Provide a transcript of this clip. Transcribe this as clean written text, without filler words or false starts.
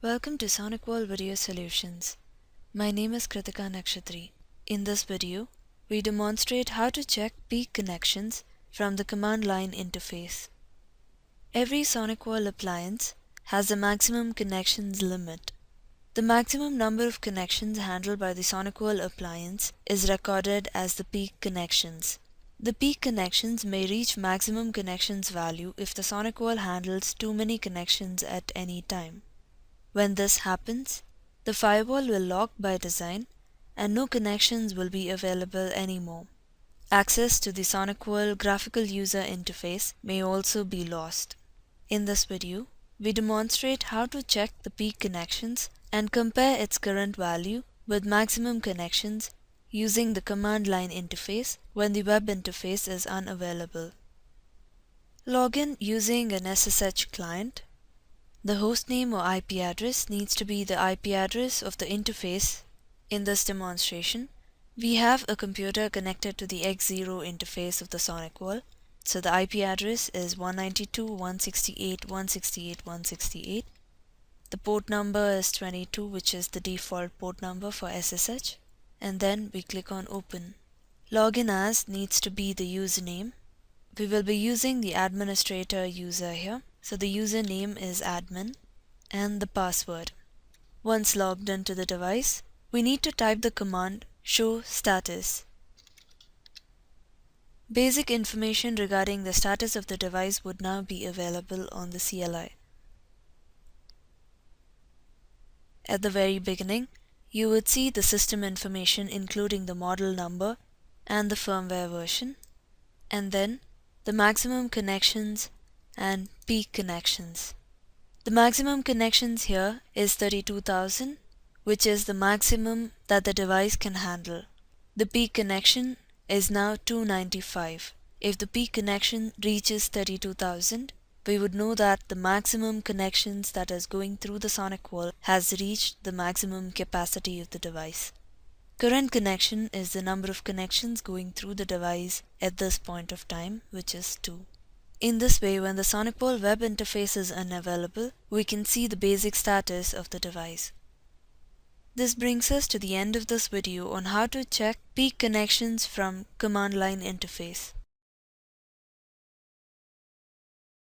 Welcome to Sonicwall Video Solutions. My name is Kritika Nakshatri. In this video, we demonstrate how to check peak connections from the command line interface. Every Sonicwall appliance has a maximum connections limit. The maximum number of connections handled by the Sonicwall appliance is recorded as the peak connections. The peak connections may reach maximum connections value if the Sonicwall handles too many connections at any time. When this happens, the firewall will lock by design and no connections will be available anymore. Access to the Sonicwall graphical user interface may also be lost. In this video, we demonstrate how to check the peak connections and compare its current value with maximum connections using the command line interface when the web interface is unavailable. Login using an SSH client. The hostname or IP address needs to be the IP address of the interface. In this demonstration, we have a computer connected to the X0 interface of the Sonicwall, so the IP address is 192.168.168.168. The port number is 22, which is the default port number for SSH, and then we click on Open. Login as needs to be the username. We will be using the administrator user here. So the username is admin and the password. Once logged into the device, we need to type the command show status. Basic information regarding the status of the device would now be available on the CLI. At the very beginning, you would see the system information including the model number and the firmware version, and then the maximum connections and peak connections. The maximum connections here is 32,000, which is the maximum that the device can handle. The peak connection is now 295. If the peak connection reaches 32,000, we would know that the maximum connections that is going through the Sonicwall has reached the maximum capacity of the device. Current connection is the number of connections going through the device at this point of time, which is 2. In this way, when the Sonicwall web interface is unavailable, we can see the basic status of the device. This brings us to the end of this video on how to check peak connections from command line interface.